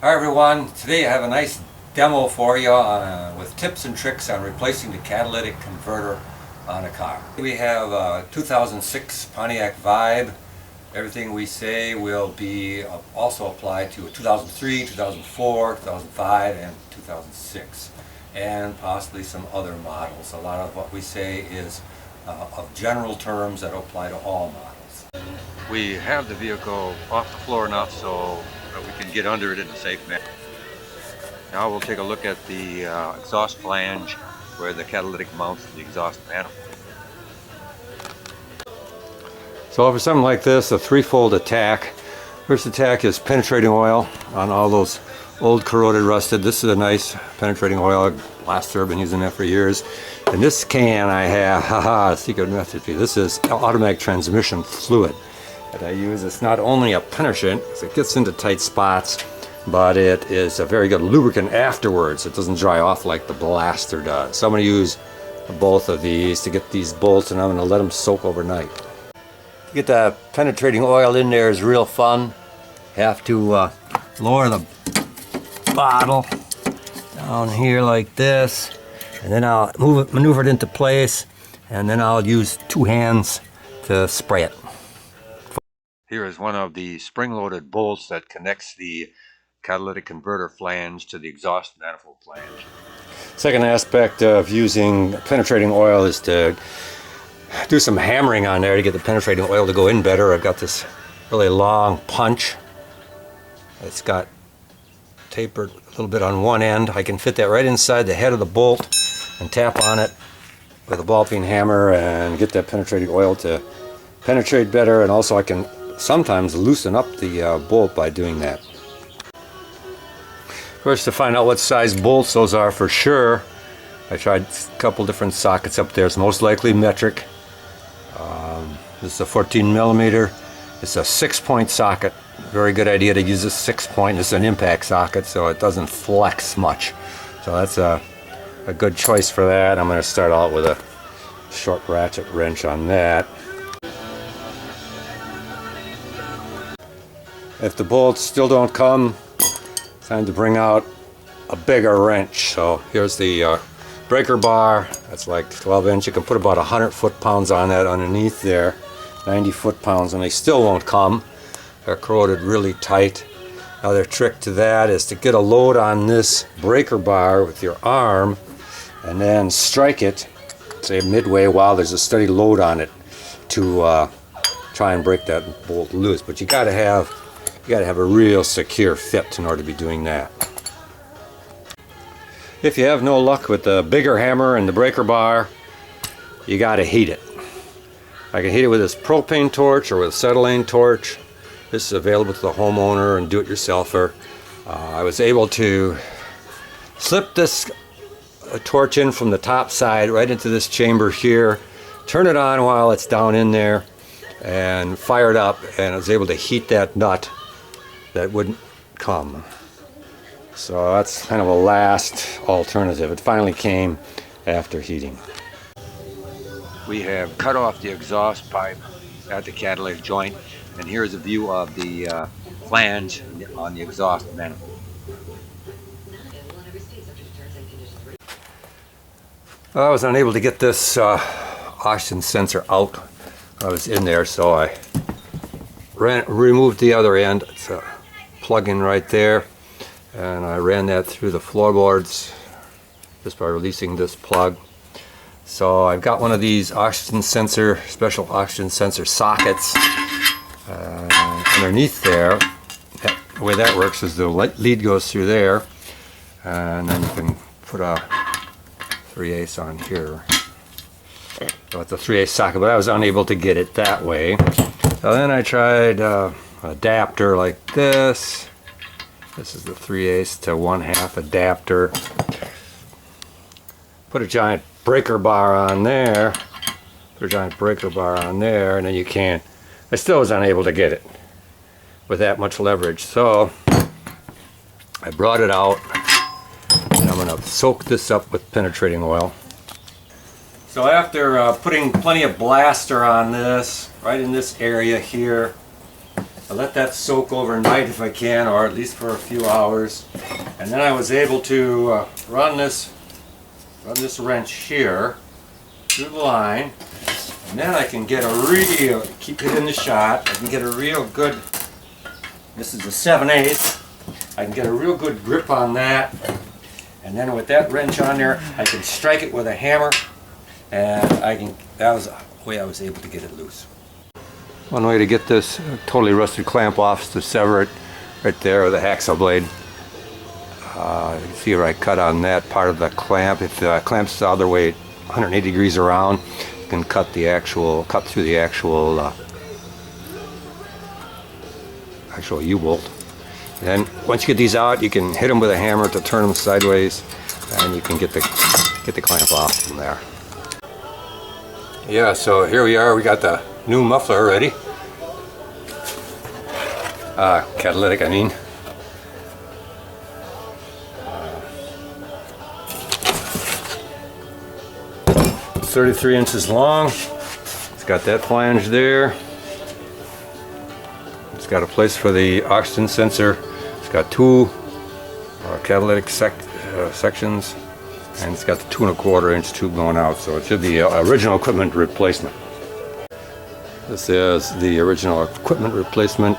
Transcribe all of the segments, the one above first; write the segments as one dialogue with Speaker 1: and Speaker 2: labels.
Speaker 1: Hi everyone, today I have a nice demo for you with tips and tricks on replacing the catalytic converter on a car. We have a 2006 Pontiac Vibe. Everything we say will be also applied to a 2003, 2004, 2005, and 2006, and possibly some other models. A lot of what we say is of general terms that apply to all models. We have the vehicle off the floor enough so that we can get under it in a safe manner. Now we'll take a look at the exhaust flange where the catalytic mounts the exhaust manifold. So for something like this, a threefold attack. First attack is penetrating oil on all those old corroded rusted. This is a nice penetrating oil. Last year I've been using that for years. In this can I have, secret method. This is automatic transmission fluid that I use. It's not only a penetrant, because it gets into tight spots, but it is a very good lubricant afterwards. It doesn't dry off like the blaster does. So I'm going to use both of these to get these bolts, and I'm going to let them soak overnight. To get the penetrating oil in there is real fun. Have to lower the bottle down here like this, and then I'll maneuver it into place, and then I'll use two hands to spray it. Here is one of the spring-loaded bolts that connects the catalytic converter flange to the exhaust manifold flange. Second aspect of using penetrating oil is to do some hammering on there to get the penetrating oil to go in better. I've got this really long punch. It's got tapered a little bit on one end. I can fit that right inside the head of the bolt and tap on it with a ball peen hammer and get that penetrating oil to penetrate better, and also I can sometimes loosen up the bolt by doing that. Of course, to find out what size bolts those are for sure, I tried a couple different sockets up there. It's most likely metric. This is a 14 millimeter. It's a 6-point socket. Very good idea to use a 6-point. This is an impact socket, so it doesn't flex much. So that's a good choice for that. I'm going to start out with a short ratchet wrench on that. If the bolts still don't come, it's time to bring out a bigger wrench. So here's the breaker bar. That's like 12 inch. You can put about 100 foot-pounds on that underneath there. 90 foot-pounds, and they still won't come. They're corroded really tight. Another trick to that is to get a load on this breaker bar with your arm and then strike it, say midway, while there's a steady load on it to try and break that bolt loose. But you gotta have a real secure fit in order to be doing that. If you have no luck with the bigger hammer and the breaker bar, you gotta heat it. I can heat it with this propane torch or with acetylene torch. This is available to the homeowner and do-it-yourselfer. I was able to slip this torch in from the top side right into this chamber here, turn it on while it's down in there, and fire it up, and I was able to heat that nut that wouldn't come. So that's kind of a last alternative. It finally came after heating. We have cut off the exhaust pipe at the catalytic joint, and here's a view of the flange on the exhaust manifold. I was unable to get this oxygen sensor out when I was in there, so I removed the other end. It's a plug-in right there, and I ran that through the floorboards just by releasing this plug. So I've got one of these special oxygen sensor sockets underneath there. The way that works is the lead goes through there, and then you can put a 3/8 on here. So it's a 3/8 socket, but I was unable to get it that way. So then I tried an adapter like this. This is the 3/8 to 1/2 adapter. Put a giant breaker bar on there. And then you can. I still was unable to get it with that much leverage. So I brought it out, and I'm going to soak this up with penetrating oil. So after putting plenty of blaster on this, right in this area here, I let that soak overnight if I can, or at least for a few hours. And then I was able to run this wrench here through the line. And then I can get a real, keep it in the shot, I can get a real good, this is a 7/8, I can get a real good grip on that. And then with that wrench on there, I can strike it with a hammer, and that was the way I was able to get it loose. One way to get this totally rusted clamp off is to sever it right there with a hacksaw blade. You can see where I cut on that part of the clamp. If the clamp's the other way, 180 degrees around, you can cut through the actual U-bolt. Then once you get these out, you can hit them with a hammer to turn them sideways, and you can get the clamp off from there. Yeah, so here we are. We got the new muffler ready. Catalytic, I mean. 33 inches long. It's got that flange there. It's got a place for the oxygen sensor. It's got two catalytic sections, and it's got the 2 1/4 inch tube going out, so it should be original equipment replacement. This is the original equipment replacement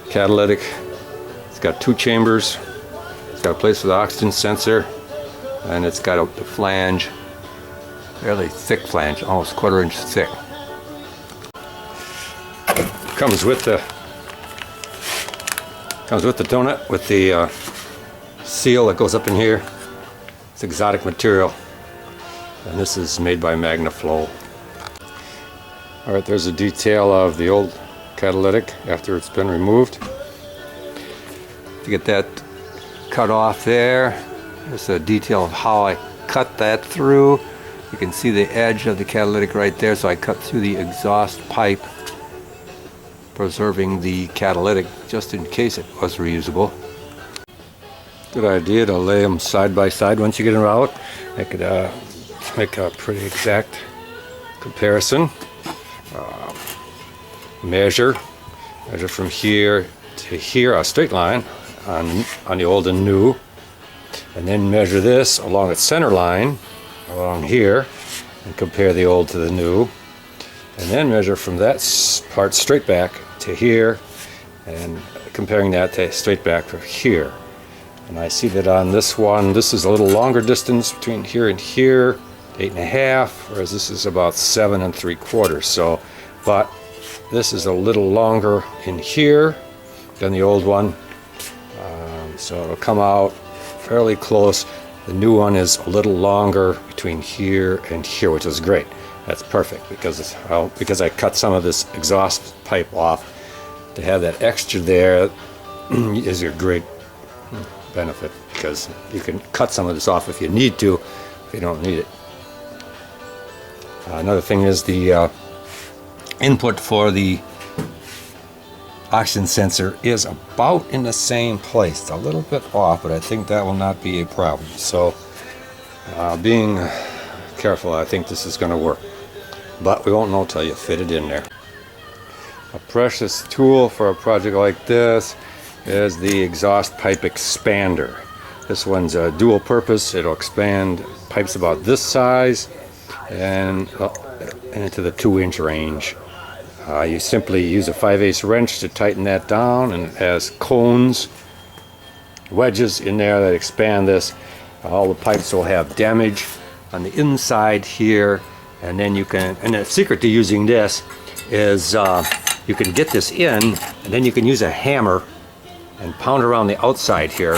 Speaker 1: catalytic. It's got 2 chambers. It's got a place for the oxygen sensor, and it's got a flange, fairly thick flange, almost 1/4 inch thick. Comes with the donut with the seal that goes up in here. It's exotic material, and this is made by MagnaFlow. Alright, there's a detail of the old catalytic after it's been removed. To get that cut off there, there's a detail of how I cut that through. You can see the edge of the catalytic right there, so I cut through the exhaust pipe, preserving the catalytic just in case it was reusable. Good idea to lay them side by side once you get them out. I could make a pretty exact comparison. Measure from here to here, a straight line on the old and new, and then measure this along its center line along here and compare the old to the new, and then measure from that part straight back to here and comparing that to straight back from here. And I see that on this one, this is a little longer distance between here and here, 8.5, whereas this is about 7 3/4. So, but this is a little longer in here than the old one, so it'll come out fairly close. The new one is a little longer between here and here, which is great. That's perfect because I cut some of this exhaust pipe off. To have that extra there is a great benefit, because you can cut some of this off if you need to, if you don't need it. Another thing is the input for the oxygen sensor is about in the same place. It's a little bit off, but I think that will not be a problem. So being careful, I think this is going to work. But we won't know till you fit it in there. A precious tool for a project like this is the exhaust pipe expander. This one's a dual purpose. It'll expand pipes about this size and into the 2-inch range. You simply use a 5/8 wrench to tighten that down, and it has cones, wedges in there that expand this. All the pipes will have damage on the inside here, and then you can, and the secret to using this is you can get this in, and then you can use a hammer and pound around the outside here.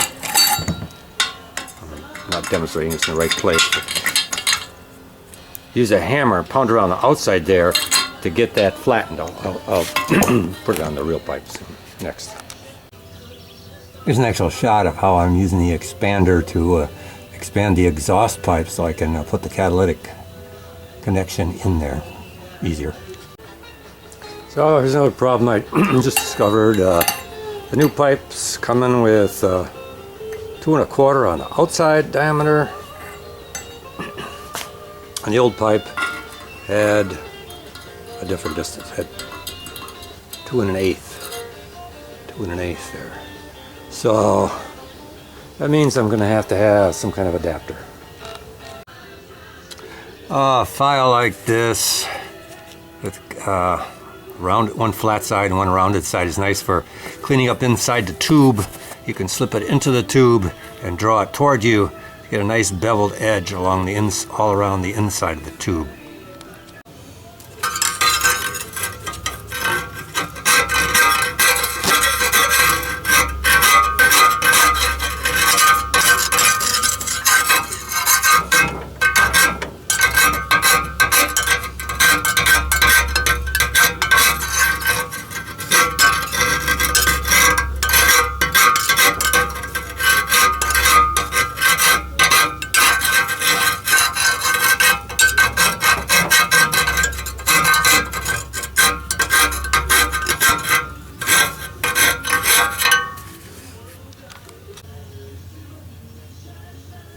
Speaker 1: I'm not demonstrating this in the right place. Use a hammer and pound around the outside there to get that flattened. I'll put it on the real pipes next. Here's an actual shot of how I'm using the expander to expand the exhaust pipe so I can put the catalytic connection in there easier. So here's another problem I just discovered. The new pipes come in with 2 1/4 on the outside diameter, and the old pipe had a different distance, had 2 1/8. 2 1/8 there. So that means I'm going to have some kind of adapter. A file like this with one flat side and one rounded side is nice for cleaning up inside the tube. You can slip it into the tube and draw it toward you. Get a nice beveled edge along all around the inside of the tube.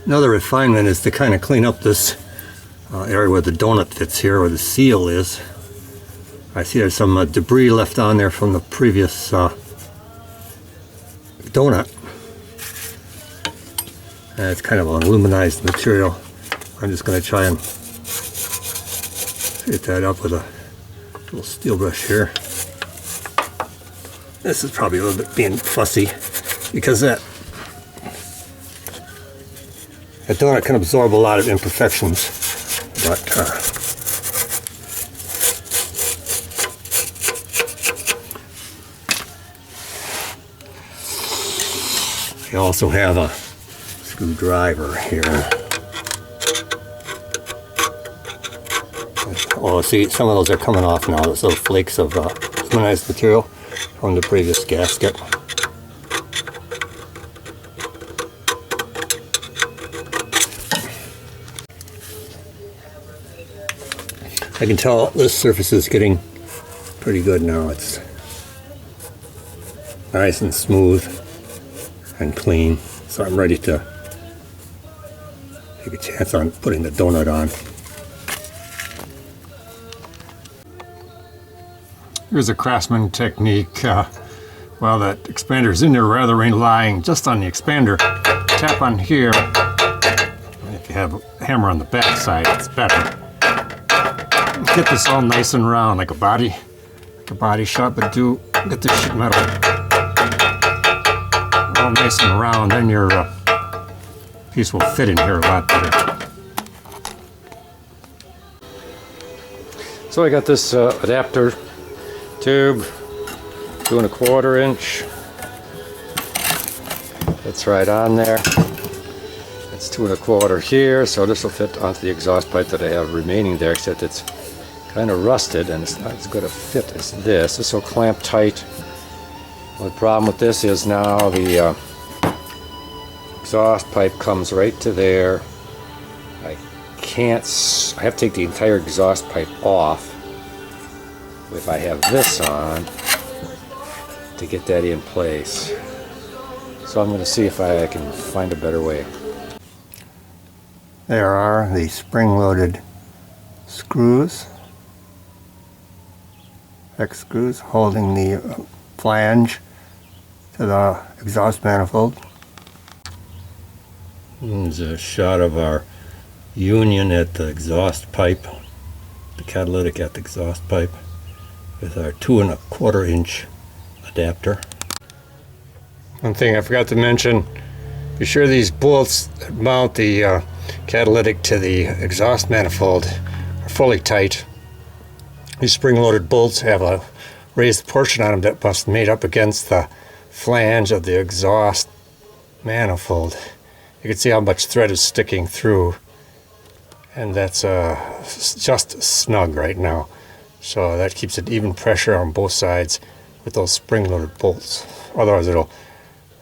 Speaker 1: Another refinement is to kind of clean up this area where the donut fits here, where the seal is. I see there's some debris left on there from the previous donut. And it's kind of an aluminized material. I'm just going to try and get that up with a little steel brush here. This is probably a little bit being fussy because that donut can absorb a lot of imperfections, but you also have a screwdriver here. Oh, see, some of those are coming off now, those little flakes of aluminized material from the previous gasket. I can tell this surface is getting pretty good now. It's nice and smooth and clean. So I'm ready to take a chance on putting the donut on. Here's a Craftsman technique. While that expander is in there, rather than relying just on the expander, tap on here. If you have a hammer on the back side, it's better. Get this all nice and round, like a body shot, but get this sheet metal all nice and round, then your piece will fit in here a lot better. So I got this adapter tube, 2 1/4 inch. It's right on there. It's 2 1/4 here, so this will fit onto the exhaust pipe that I have remaining there, except it's kind of rusted and it's not as good a fit as this. This will clamp tight. Well, the problem with this is now the exhaust pipe comes right to there. I have to take the entire exhaust pipe off if I have this on to get that in place. So I'm going to see if I can find a better way. There are the spring-loaded screws. Hex screws holding the flange to the exhaust manifold. Here's a shot of our union at the exhaust pipe, the catalytic at the exhaust pipe, with our 2 1/4 inch adapter. One thing I forgot to mention, be sure these bolts that mount the catalytic to the exhaust manifold are fully tight. These spring-loaded bolts have a raised portion on them that must made up against the flange of the exhaust manifold. You can see how much thread is sticking through, and that's just snug right now. So that keeps it even pressure on both sides with those spring-loaded bolts. Otherwise it'll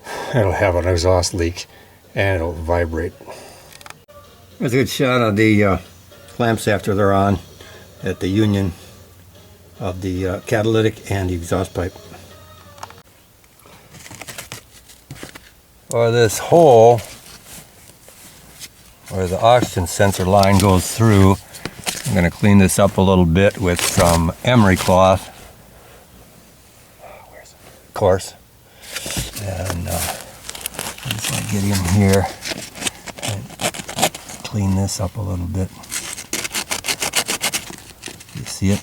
Speaker 1: have an exhaust leak and it'll vibrate. There's a good shot of the clamps after they're on at the union of the catalytic and the exhaust pipe. Or this hole where the oxygen sensor line goes through, I'm going to clean this up a little bit with some emery cloth. Of course. Just want to get in here and clean this up a little bit. You see it?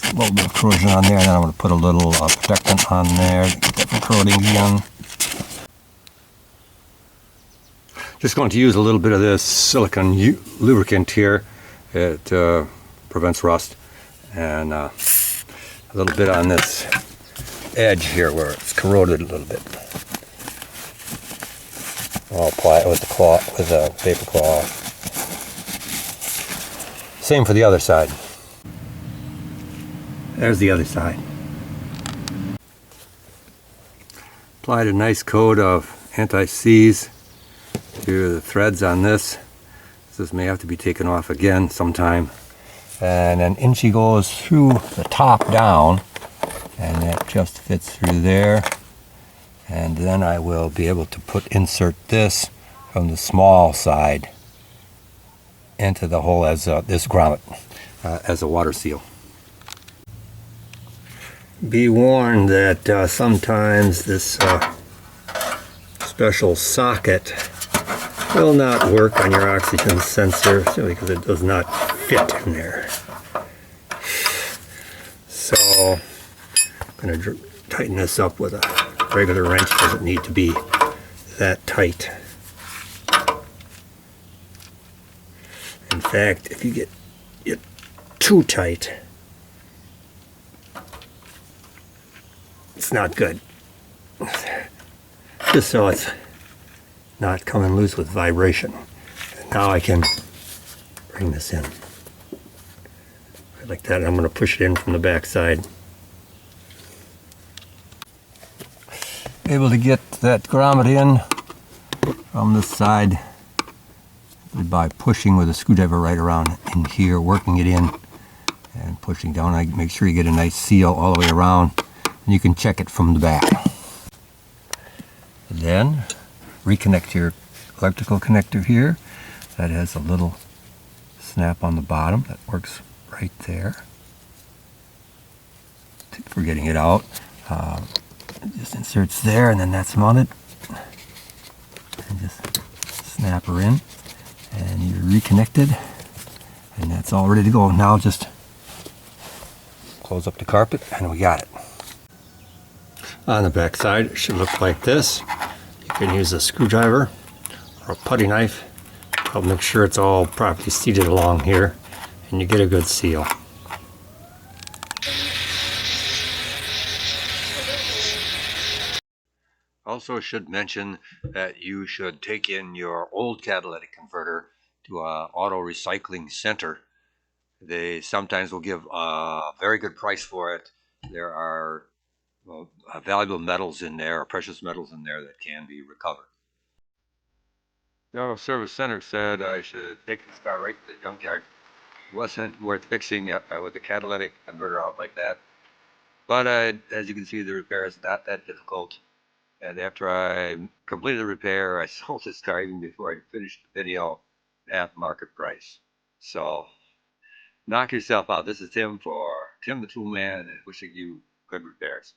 Speaker 1: A little bit of corrosion on there, and then I'm going to put a little protectant on there to get that from corroding again. Just going to use a little bit of this silicone lubricant here. It prevents rust, and a little bit on this edge here where it's corroded a little bit. I'll apply it with a paper cloth. Same for the other side. There's the other side. Applied a nice coat of anti-seize to the threads on this. This may have to be taken off again sometime. And then inchy goes through the top down, and that just fits through there. And then I will be able to insert this from the small side into the hole as this grommet, as a water seal. Be warned that sometimes this special socket will not work on your oxygen sensor because it does not fit in there. So I'm going to tighten this up with a regular wrench. It doesn't need to be that tight. In fact, if you get it too tight, it's not good. Just so it's not coming loose with vibration. And now I can bring this in. Like that. I'm going to push it in from the back side. Able to get that grommet in from this side by pushing with a screwdriver right around in here, working it in and pushing down. I make sure you get a nice seal all the way around, and you can check it from the back. Then reconnect your electrical connector here. That has a little snap on the bottom that works right there for getting it out. It just inserts there, and then that's mounted. And just snap her in, and you're reconnected, and that's all ready to go. Now just close up the carpet, and we got it. On the back side, it should look like this. You can use a screwdriver or a putty knife. I'll make sure it's all properly seated along here, and you get a good seal. Also should mention that you should take in your old catalytic converter to an auto recycling center. They sometimes will give a very good price for it. There are valuable metals in there, or precious metals in there that can be recovered. The auto service center said I should take this car right to the junkyard. It wasn't worth fixing with the catalytic converter out like that. But as you can see, the repair is not that difficult. And after I completed the repair, I sold this car even before I finished the video at market price. So knock yourself out. This is Tim for Tim the Tool Man, and wishing you good repairs.